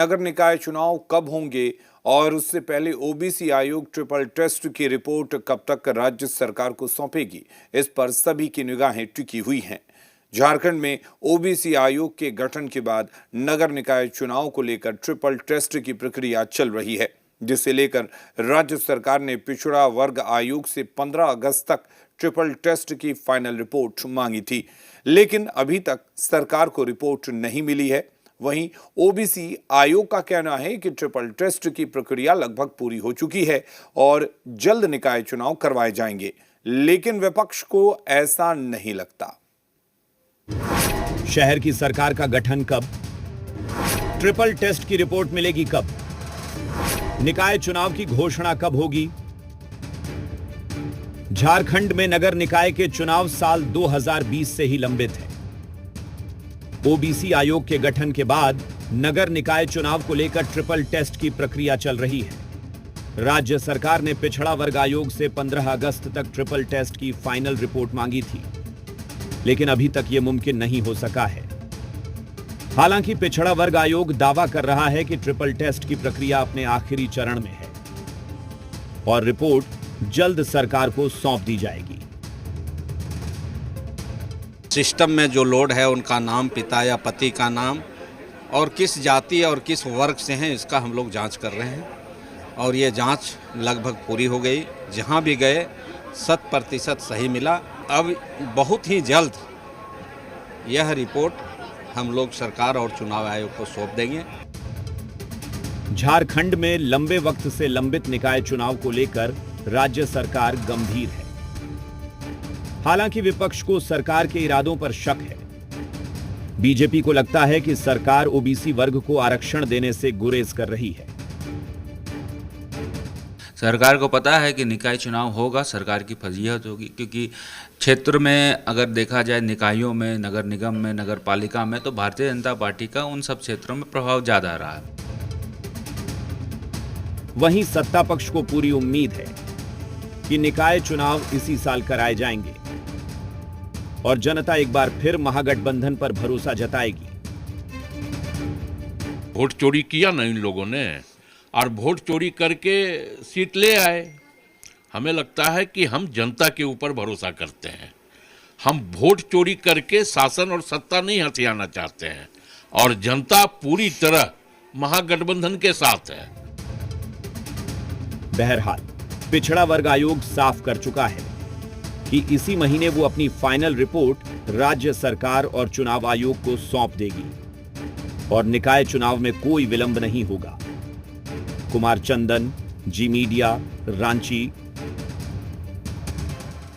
नगर निकाय चुनाव कब होंगे और उससे पहले ओबीसी आयोग ट्रिपल टेस्ट की रिपोर्ट कब तक राज्य सरकार को सौंपेगी, इस पर सभी की निगाहें टिकी हुई हैं। झारखंड में ओबीसी आयोग के गठन के बाद नगर निकाय चुनाव को लेकर ट्रिपल टेस्ट की प्रक्रिया चल रही है, जिसे लेकर राज्य सरकार ने पिछड़ा वर्ग आयोग से 15 अगस्त तक ट्रिपल टेस्ट की फाइनल रिपोर्ट मांगी थी, लेकिन अभी तक सरकार को रिपोर्ट नहीं मिली है। वहीं ओबीसी आयोग का कहना है कि ट्रिपल टेस्ट की प्रक्रिया लगभग पूरी हो चुकी है और जल्द निकाय चुनाव करवाए जाएंगे, लेकिन विपक्ष को ऐसा नहीं लगता। शहर की सरकार का गठन कब? ट्रिपल टेस्ट की रिपोर्ट मिलेगी कब? निकाय चुनाव की घोषणा कब होगी? झारखंड में नगर निकाय के चुनाव साल 2020 से ही लंबित है। ओबीसी आयोग के गठन के बाद नगर निकाय चुनाव को लेकर ट्रिपल टेस्ट की प्रक्रिया चल रही है। राज्य सरकार ने पिछड़ा वर्ग आयोग से 15 अगस्त तक ट्रिपल टेस्ट की फाइनल रिपोर्ट मांगी थी, लेकिन अभी तक यह मुमकिन नहीं हो सका है। हालांकि पिछड़ा वर्ग आयोग दावा कर रहा है कि ट्रिपल टेस्ट की प्रक्रिया अपने आखिरी चरण में है और रिपोर्ट जल्द सरकार को सौंप दी जाएगी। सिस्टम में जो लोड है, उनका नाम, पिता या पति का नाम और किस जाति और किस वर्ग से हैं, इसका हम लोग जांच कर रहे हैं और ये जांच लगभग पूरी हो गई। जहां भी गए 100% सही मिला। अब बहुत ही जल्द यह रिपोर्ट हम लोग सरकार और चुनाव आयोग को सौंप देंगे। झारखंड में लंबे वक्त से लंबित निकाय चुनाव को लेकर राज्य सरकार गंभीर है। हालांकि विपक्ष को सरकार के इरादों पर शक है। बीजेपी को लगता है कि सरकार ओबीसी वर्ग को आरक्षण देने से गुरेज कर रही है। सरकार को पता है कि निकाय चुनाव होगा, सरकार की फजीहत होगी, क्योंकि क्षेत्र में अगर देखा जाए निकायों में, नगर निगम में, नगर पालिका में, तो भारतीय जनता पार्टी का उन सब क्षेत्रों में प्रभाव ज्यादा रहा है। वहीं सत्ता पक्ष को पूरी उम्मीद है कि निकाय चुनाव इसी साल कराए जाएंगे और जनता एक बार फिर महागठबंधन पर भरोसा जताएगी। वोट चोरी किया ना इन लोगों ने, और वोट चोरी करके सीट ले आए। हमें लगता है कि हम जनता के ऊपर भरोसा करते हैं। हम वोट चोरी करके शासन और सत्ता नहीं हथियाना चाहते हैं और जनता पूरी तरह महागठबंधन के साथ है। बहरहाल पिछड़ा वर्ग आयोग साफ कर चुका है कि इसी महीने वो अपनी फाइनल रिपोर्ट राज्य सरकार और चुनाव आयोग को सौंप देगी और निकाय चुनाव में कोई विलंब नहीं होगा। कुमार चंदन, जी मीडिया, रांची।